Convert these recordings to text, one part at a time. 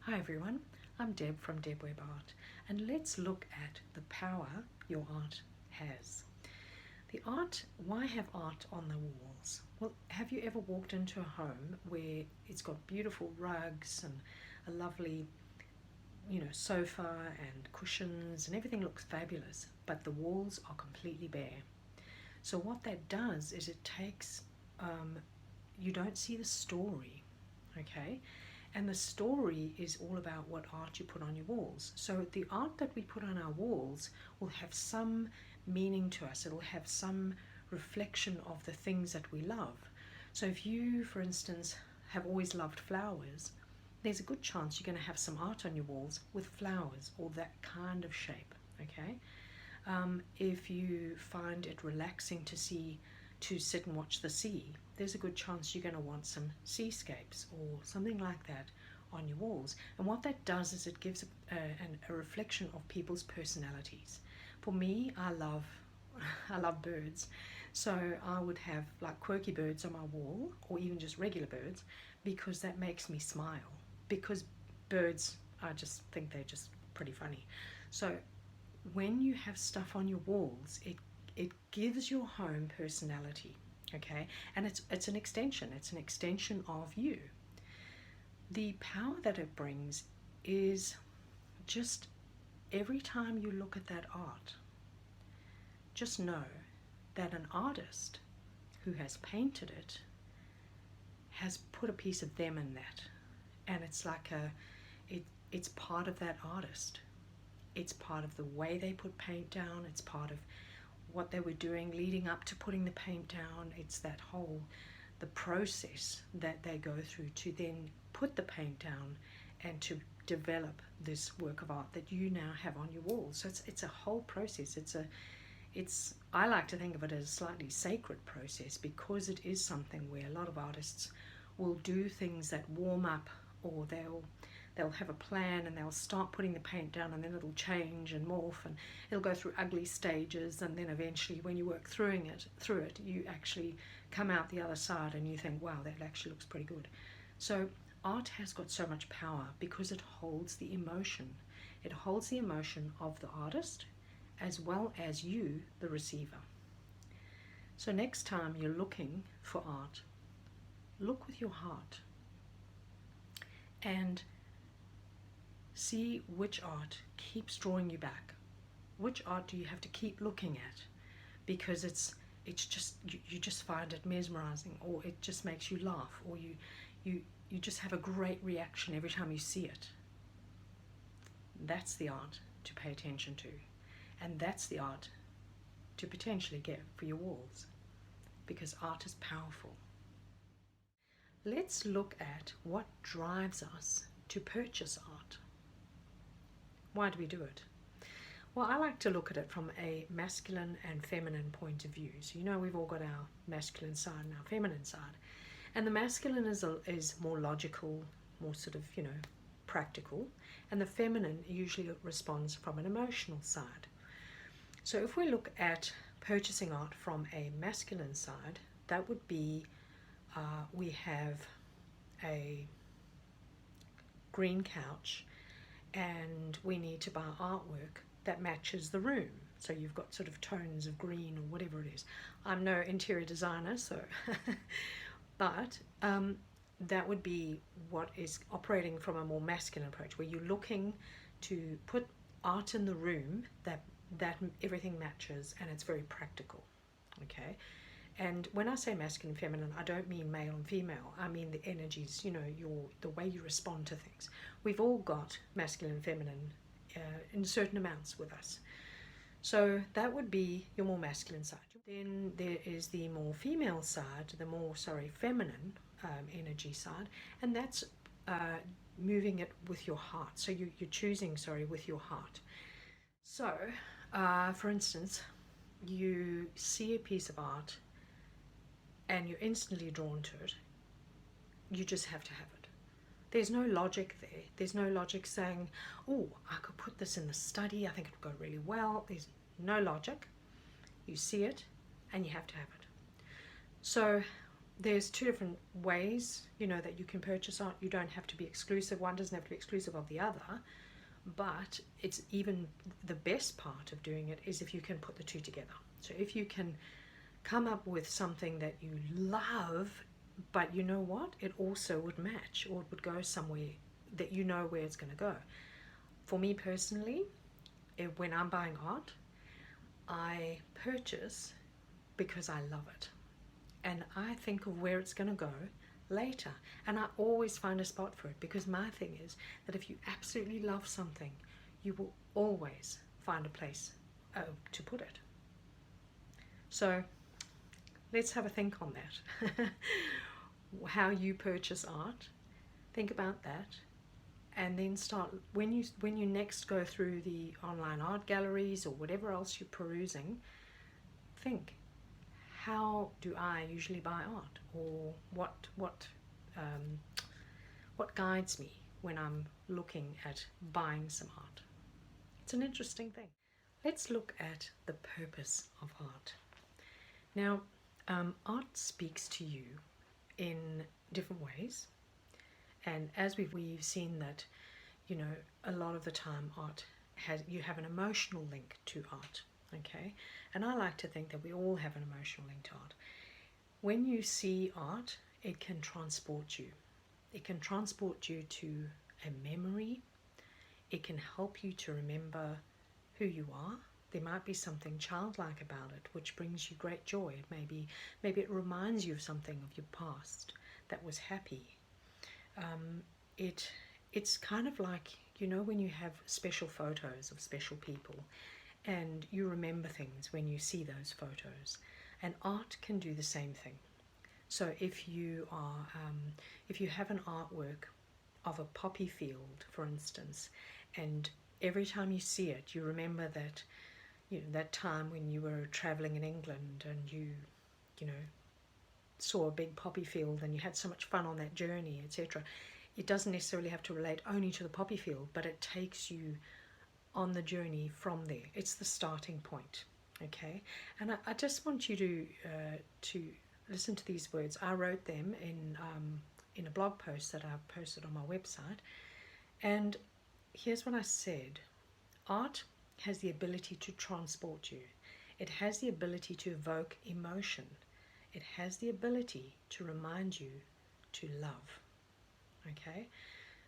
Hi everyone, I'm Deb from Deb Web Art, and let's look at the power your art has. Why have art on the walls? Well, have you ever walked into a home where it's got beautiful rugs and a lovely, sofa and cushions and everything looks fabulous, but the walls are completely bare? So what that does is it takes, you don't see the story, okay? And the story is all about what art you put on your walls. So the art that we put on our walls will have some meaning to us. It'll have some reflection of the things that we love. So if you, for instance, have always loved flowers, there's a good chance you're going to have some art on your walls with flowers or that kind of shape, okay? If you find it relaxing to sit and watch the sea, there's a good chance you're going to want some seascapes or something like that on your walls. And what that does is it gives a reflection of people's personalities. For me, I love birds, so I would have like quirky birds on my wall or even just regular birds, because that makes me smile, because birds, I just think they're just pretty funny. So when you have stuff on your walls, it gives your home personality, okay? And it's an extension of you. The power that it brings is just every time you look at that art, just know that an artist who has painted it has put a piece of them in that, and it's like it's part of that artist. It's part of the way they put paint down. It's part of what they were doing leading up to putting the paint down. It's the process that they go through to then put the paint down and to develop this work of art that you now have on your wall. So it's a whole process. I like to think of it as a slightly sacred process, because it is something where a lot of artists will do things that warm up, or they'll have a plan and they'll start putting the paint down, and then it'll change and morph and it'll go through ugly stages, and then eventually when you work through it you actually come out the other side and you think, wow, that actually looks pretty good. So art has got so much power because it holds the emotion. It holds the emotion of the artist as well as you, the receiver. So next time you're looking for art, look with your heart and see which art keeps drawing you back. Which art do you have to keep looking at? Because it's just you just find it mesmerizing, or it just makes you laugh, or you just have a great reaction every time you see it. That's the art to pay attention to, and that's the art to potentially get for your walls, because art is powerful. Let's look at what drives us to purchase art. Why do we do it? Well, I like to look at it from a masculine and feminine point of view. So we've all got our masculine side and our feminine side. And the masculine is more logical, more sort of, practical. And the feminine usually responds from an emotional side. So if we look at purchasing art from a masculine side, that would be, we have a green couch and we need to buy artwork that matches the room. So you've got sort of tones of green or whatever it is. I'm no interior designer, so but that would be what is operating from a more masculine approach, where you're looking to put art in the room that everything matches and it's very practical, okay? And when I say masculine and feminine, I don't mean male and female. I mean the energies, the way you respond to things. We've all got masculine and feminine in certain amounts with us. So that would be your more masculine side. Then there is the more female side, feminine energy side, and that's moving it with your heart. So you're choosing, with your heart. So, for instance, you see a piece of art and you're instantly drawn to it. You just have to have it. There's no logic there. There's no logic saying, oh, I could put this in the study, I think it would go really well. There's no logic. You see it and you have to have it. So there's two different ways, that you can purchase art. You don't have to be exclusive. One doesn't have to be exclusive of the other. But it's even the best part of doing it is if you can put the two together. So if you can come up with something that you love, but you know what? It also would match, or it would go somewhere that you know where it's going to go. For me personally, when I'm buying art, I purchase because I love it. And I think of where it's going to go later. And I always find a spot for it, because my thing is that if you absolutely love something, you will always find a place to put it. So let's have a think on that. How you purchase art. Think about that. And then start, when you next go through the online art galleries or whatever else you're perusing, think, how do I usually buy art, or what guides me when I'm looking at buying some art? It's an interesting thing. Let's look at the purpose of art. Now, art speaks to you in different ways, and as we've seen that, a lot of the time you have an emotional link to art. Okay, and I like to think that we all have an emotional link to art. When you see art, it can transport you. It can transport you to a memory. It can help you to remember who you are. There might be something childlike about it which brings you great joy. Maybe it reminds you of something of your past that was happy. It's kind of like, when you have special photos of special people, and you remember things when you see those photos, and art can do the same thing. So if you have an artwork of a poppy field, for instance, and every time you see it, you remember that, that time when you were traveling in England and you saw a big poppy field and you had so much fun on that journey, etc. It doesn't necessarily have to relate only to the poppy field, but it takes you on the journey from there. It's the starting point. Okay, and I just want you to listen to these words. I wrote them in a blog post that I posted on my website, and here's what I said. Art has the ability to transport you. It has the ability to evoke emotion. It has the ability to remind you to love. Okay,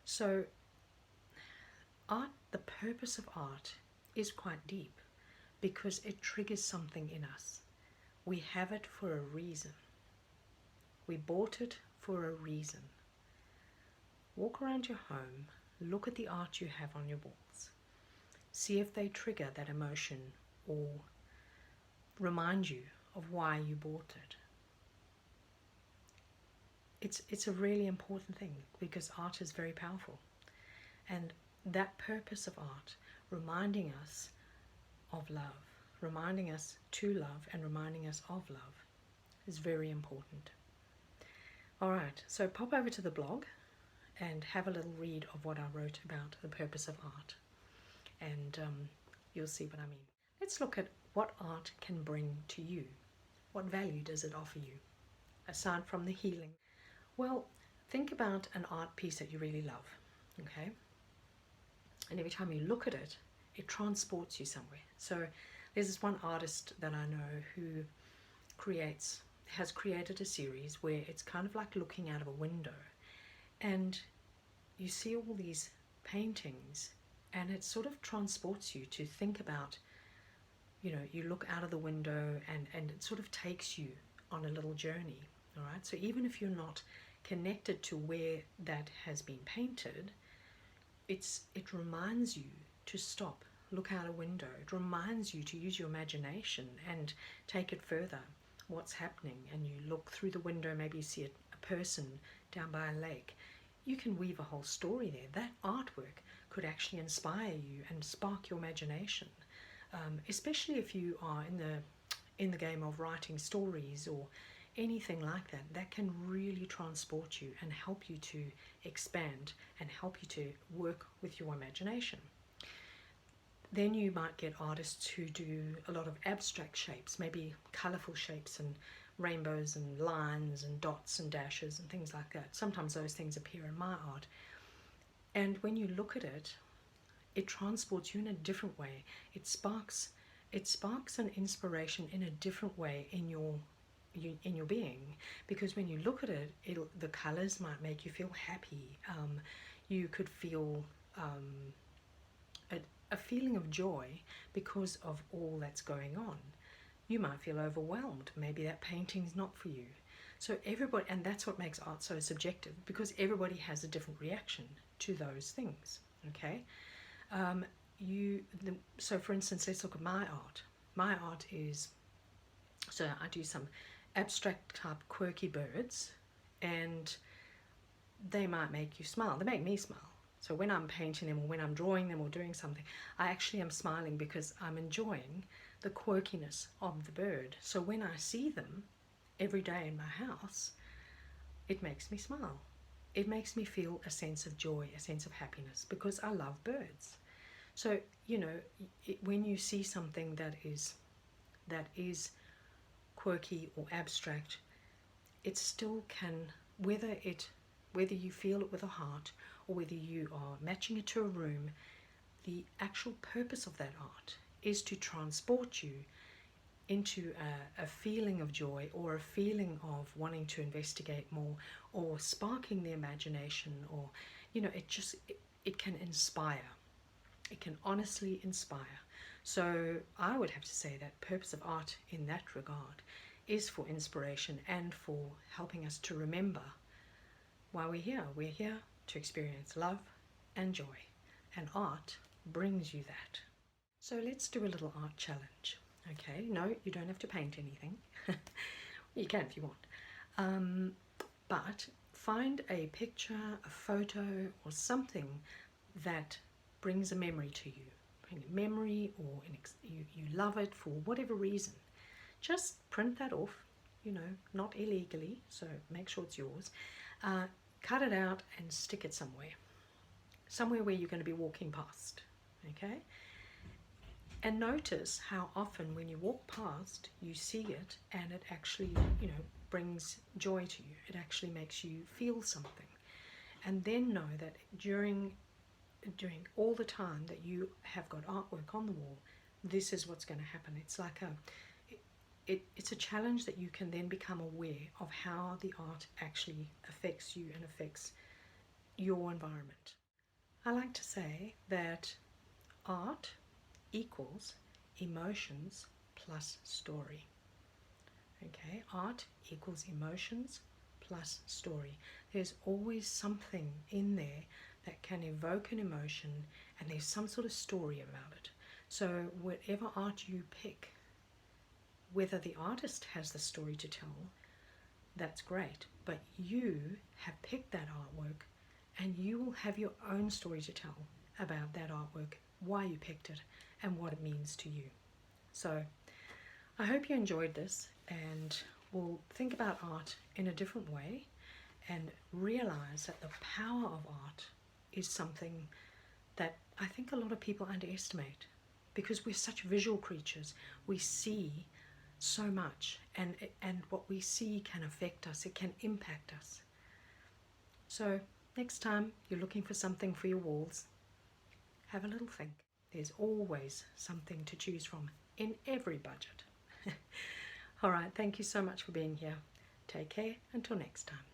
so art, the purpose of art is quite deep, because it triggers something in us. We have it for a reason. We bought it for a reason. Walk around your home, look at the art you have on your walls. See if they trigger that emotion or remind you of why you bought it. It's a really important thing, because art is very powerful. And that purpose of art, reminding us of love, reminding us to love and reminding us of love, is very important. Alright, so pop over to the blog and have a little read of what I wrote about the purpose of art, and you'll see what I mean. Let's look at what art can bring to you. What value does it offer you, aside from the healing? Well, think about an art piece that you really love, okay? And every time you look at it, it transports you somewhere. So there's this one artist that I know who has created a series where it's kind of like looking out of a window, and you see all these paintings, and it sort of transports you to think about, you look out of the window, and it sort of takes you on a little journey. All right, so even if you're not connected to where that has been painted, it reminds you to stop, look out a window. It reminds you to use your imagination and take it further. What's happening? And you look through the window, maybe you see a person down by a lake. You can weave a whole story there. That artwork could actually inspire you and spark your imagination, especially if you are in the game of writing stories or anything like that. That can really transport you and help you to expand and help you to work with your imagination. Then you might get artists who do a lot of abstract shapes, maybe colorful shapes and rainbows and lines and dots and dashes and things like that. Sometimes those things appear in my art. And when you look at it, it transports you in a different way. It sparks an inspiration in a different way in your being, because when you look at it, the colors might make you feel happy. You could feel a feeling of joy because of all that's going on. You might feel overwhelmed. Maybe that painting's not for you. So everybody, and that's what makes art so subjective, because everybody has a different reaction to those things. Okay. So for instance, let's look at my art. My art is, so I do some abstract type quirky birds, and they might make you smile. They make me smile. So when I'm painting them or when I'm drawing them or doing something, I actually am smiling because I'm enjoying the quirkiness of the bird. So when I see them every day in my house, it makes me smile. It makes me feel a sense of joy, a sense of happiness, because I love birds. So, you know, when you see something that is quirky or abstract, it still can, whether you feel it with a heart or whether you are matching it to a room, the actual purpose of that art is to transport you into a feeling of joy, or a feeling of wanting to investigate more, or sparking the imagination, or, you know, it can inspire. It can honestly inspire. So I would have to say that purpose of art in that regard is for inspiration and for helping us to remember why we're here. We're here to experience love and joy, and art brings you that. So let's do a little art challenge. Okay, no, you don't have to paint anything. You can if you want. But find a picture, a photo, or something that brings a memory to you. Bring a memory, or you love it for whatever reason. Just print that off, you know, not illegally, so make sure it's yours. Cut it out and stick it somewhere where you're going to be walking past. Okay? And notice how often when you walk past, you see it, and it actually, you know, brings joy to you. It actually makes you feel something. And then know that during all the time that you have got artwork on the wall, this is what's going to happen. It's like it's a challenge that you can then become aware of how the art actually affects you and affects your environment. I like to say that art equals emotions plus story. Okay, art equals emotions plus story. There's always something in there that can evoke an emotion, and there's some sort of story about it. So whatever art you pick, whether the artist has the story to tell, that's great, but you have picked that artwork, and you will have your own story to tell about that artwork, why you picked it, and what it means to you. So I hope you enjoyed this, and will think about art in a different way, and realize that the power of art is something that I think a lot of people underestimate, because we're such visual creatures. We see so much, and what we see can affect us. It can impact us. So next time you're looking for something for your walls, have a little think. There's always something to choose from in every budget. All right, thank you so much for being here. Take care until next time.